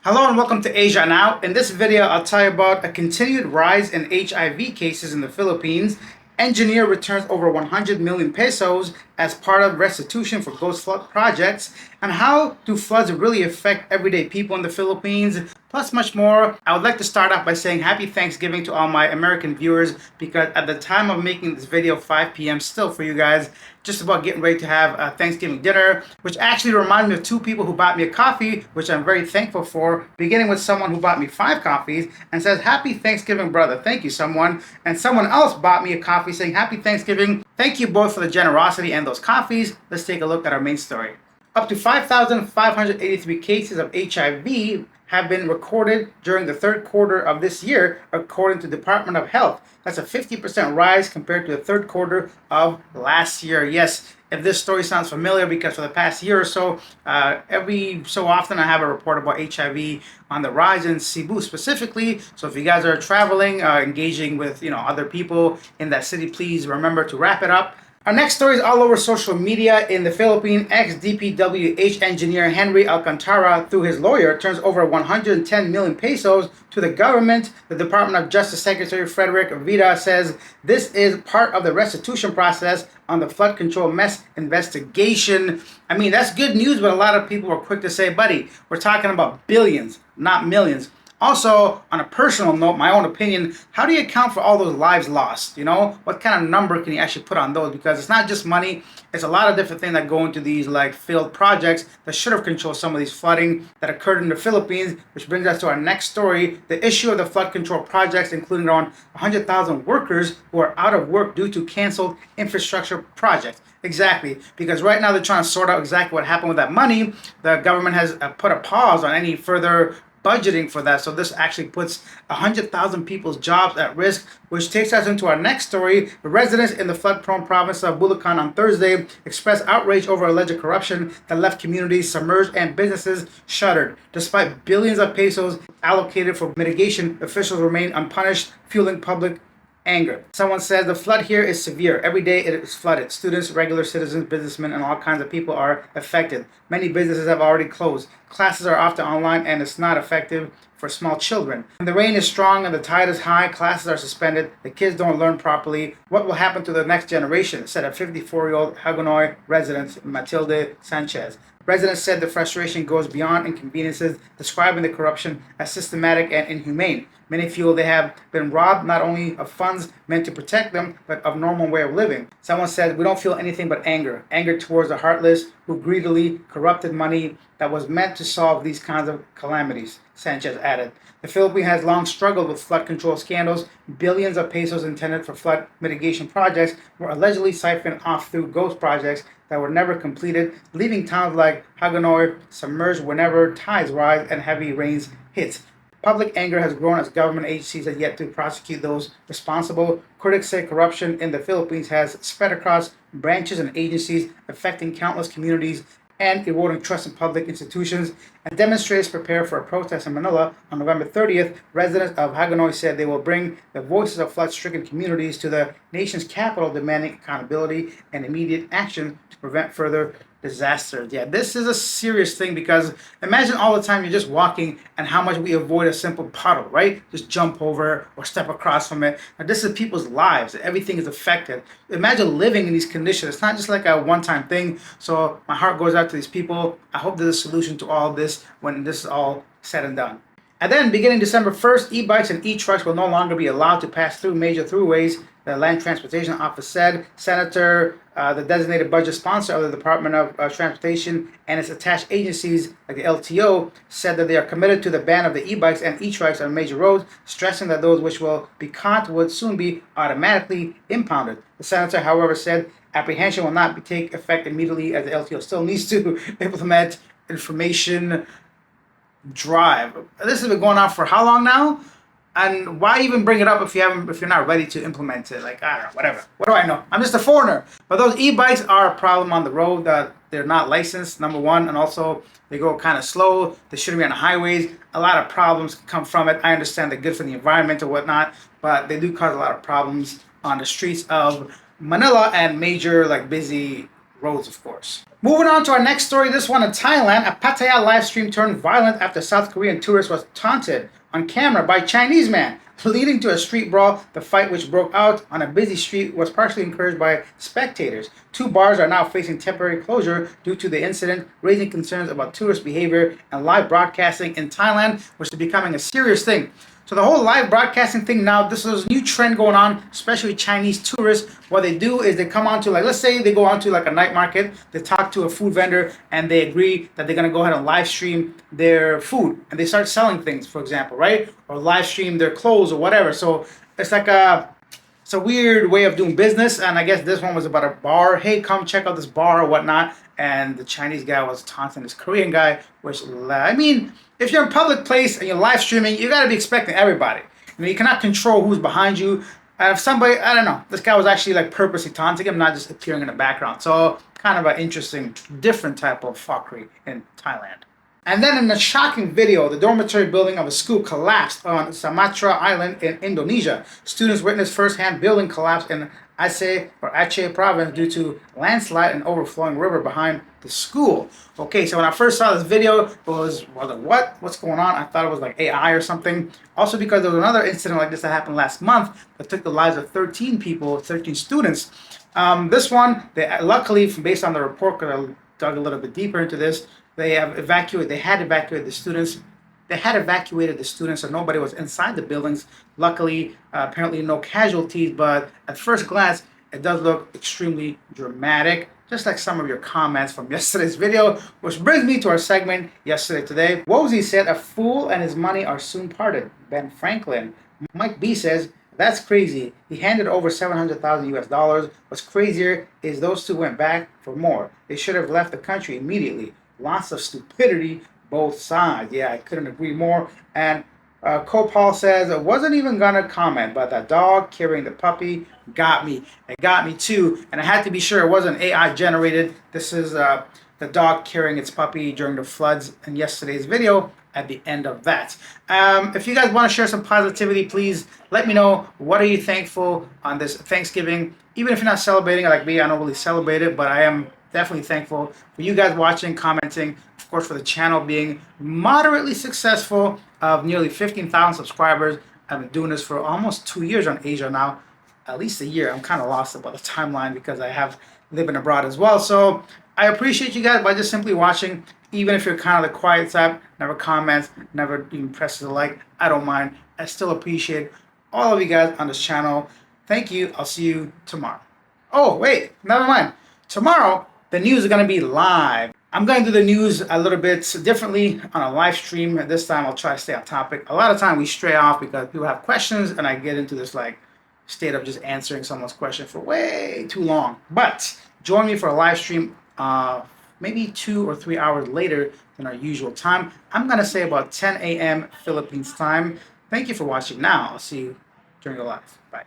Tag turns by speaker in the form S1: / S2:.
S1: Hello and welcome to Asia Now. In this video, I'll tell you about a continued rise in HIV cases in the Philippines. Engineer returns over 100 million pesos as part of restitution for ghost flood projects, and how do floods really affect everyday people in the Philippines, plus much more. I would like to start off by saying happy Thanksgiving to all my American viewers, because at the time of making this video, 5 p.m. still for you guys, just about getting ready to have a Thanksgiving dinner, which actually reminds me of two people who bought me a coffee, which I'm very thankful for, beginning with someone who bought me 5 coffees and says, "Happy Thanksgiving, brother." Thank you, someone. And someone else bought me a coffee saying, "Happy Thanksgiving." Thank you both for the generosity and those coffees. Let's take a look at our main story. Up to 5,583 cases of HIV have been recorded during the third quarter of this year, according to the Department of Health. That's a 50% rise compared to the third quarter of last year. Yes, if this story sounds familiar, because for the past year or so, every so often I have a report about HIV on the rise in Cebu specifically. So if you guys are traveling, engaging with other people in that city, please remember to wrap it up. Our next story is all over social media. In the Philippines, ex-DPWH engineer Henry Alcantara, through his lawyer, turns over 110 million pesos to the government. The Department of Justice Secretary Frederick Vida says this is part of the restitution process on the flood control mess investigation. I mean, that's good news, but a lot of people were quick to say, buddy, we're talking about billions, not millions. Also, on a personal note, my own opinion, how do you account for all those lives lost? What kind of number can you actually put on those? Because it's not just money, it's a lot of different things that go into these failed projects that should have controlled some of these flooding that occurred in the Philippines, which brings us to our next story. The issue of the flood control projects, including around 100,000 workers who are out of work due to canceled infrastructure projects. Exactly, because right now they're trying to sort out exactly what happened with that money. The government has put a pause on any further budgeting for that. So this actually puts 100,000 people's jobs at risk, which takes us into our next story. The residents in the flood-prone province of Bulacan on Thursday expressed outrage over alleged corruption that left communities submerged and businesses shuttered. Despite billions of pesos allocated for mitigation, officials remain unpunished, fueling public anger. Someone says the flood here is severe. Every day it is flooded. Students, regular citizens, businessmen, and all kinds of people are affected. Many businesses have already closed. Classes are often online, and it's not effective for small children. When the rain is strong and the tide is high, classes are suspended. The kids don't learn properly. What will happen to the next generation? Said a 54-year-old Hagonoy resident, Matilde Sanchez. Residents said the frustration goes beyond inconveniences, describing the corruption as systematic and inhumane. Many feel they have been robbed not only of funds meant to protect them, but of normal way of living. Someone said, "We don't feel anything but anger. Anger towards the heartless who greedily corrupted money that was meant to solve these kinds of calamities," Sanchez added. The Philippines has long struggled with flood control scandals. Billions of pesos intended for flood mitigation projects were allegedly siphoned off through ghost projects that were never completed, leaving towns like Hagonoy submerged whenever tides rise and heavy rains hit. Public anger has grown as government agencies have yet to prosecute those responsible. Critics say corruption in the Philippines has spread across branches and agencies, affecting countless communities and eroding trust in public institutions. And demonstrators prepare for a protest in Manila on November 30th. Residents of Hagonoy said they will bring the voices of flood-stricken communities to the nation's capital, demanding accountability and immediate action to prevent further disasters. Yeah, this is a serious thing, because imagine all the time you're just walking and how much we avoid a simple puddle, right? Just jump over or step across from it. Now, this is people's lives. Everything is affected. Imagine living in these conditions. It's not just like a one-time thing. So my heart goes out to these people. I hope there's a solution to all this when this is all said and done. And then, beginning December 1st, e-bikes and e-trucks will no longer be allowed to pass through major throughways, the Land Transportation Office said. Senator, the designated budget sponsor of the Department of Transportation and its attached agencies, like the LTO, said that they are committed to the ban of the e-bikes and e-trucks on major roads, stressing that those which will be caught would soon be automatically impounded. The senator, however, said apprehension will not take effect immediately, as the LTO still needs to implement information drive. This has been going on for how long now? And why even bring it up if you're not ready to implement it? I don't know, whatever. What do I know? I'm just a foreigner. But those e-bikes are a problem on the road. That they're not licensed, number one, and also they go kind of slow. They shouldn't be on the highways. A lot of problems come from it. I understand they're good for the environment or whatnot, but they do cause a lot of problems on the streets of Manila and major busy roads, of course. Moving on to our next story, this one in Thailand, a Pattaya live stream turned violent after South Korean tourist was taunted on camera by Chinese man, leading to a street brawl. The fight, which broke out on a busy street, was partially encouraged by spectators. Two bars are now facing temporary closure due to the incident, raising concerns about tourist behavior and live broadcasting in Thailand, which is becoming a serious thing. So the whole live broadcasting thing now, this is a new trend going on, especially Chinese tourists. What they do is they come onto, like, let's say they go onto like a night market, they talk to a food vendor and they agree that they're going to go ahead and live stream their food and they start selling things, for example, right? Or live stream their clothes or whatever. So it's like it's a weird way of doing business, and I guess this one was about a bar. Hey, come check out this bar or whatnot. And the Chinese guy was taunting this Korean guy, which, I mean, if you're in a public place and you're live streaming, you got to be expecting everybody. I mean, you cannot control who's behind you. And if somebody, I don't know, this guy was actually like purposely taunting him, not just appearing in the background. So kind of an interesting, different type of fuckery in Thailand. And then in a shocking video, the dormitory building of a school collapsed on Sumatra Island in Indonesia. Students witnessed firsthand building collapse in Aceh province due to landslide and overflowing river behind the school. Okay, so when I first saw this video, it was what? What's going on? I thought it was like AI or something. Also because there was another incident like this that happened last month that took the lives of 13 people, 13 students. This one, luckily, based on the report, because I dug a little bit deeper into this, they had evacuated the students. They had evacuated the students, so nobody was inside the buildings. Luckily, apparently no casualties, but at first glance, it does look extremely dramatic, just like some of your comments from yesterday's video, which brings me to our segment, Yesterday Today. Wozy said, a fool and his money are soon parted. Ben Franklin. Mike B says, that's crazy. He handed over 700,000 US dollars. What's crazier is those two went back for more. They should have left the country immediately. Lots of stupidity, both sides. Yeah, I couldn't agree more. And Copal says, I wasn't even going to comment, but that dog carrying the puppy got me. It got me too. And I had to be sure it wasn't AI generated. This is the dog carrying its puppy during the floods in yesterday's video at the end of that. If you guys want to share some positivity, please let me know. What are you thankful on this Thanksgiving? Even if you're not celebrating like me, I don't really celebrate it, but I am definitely thankful for you guys watching, commenting, of course, for the channel being moderately successful of nearly 15,000 subscribers. I've been doing this for almost 2 years on Asia now, at least a year. I'm kind of lost about the timeline because I have living abroad as well. So I appreciate you guys by just simply watching, even if you're kind of the quiet type, never comments, never even presses a like. I don't mind. I still appreciate all of you guys on this channel. Thank you. I'll see you tomorrow. Oh, wait, never mind. Tomorrow, the news is going to be live. I'm going to do the news a little bit differently on a live stream. This time I'll try to stay on topic. A lot of time we stray off because people have questions and I get into this like state of just answering someone's question for way too long. But join me for a live stream maybe 2 or 3 hours later than our usual time. I'm going to say about 10 a.m. Philippines time. Thank you for watching now. I'll see you during the live. Bye.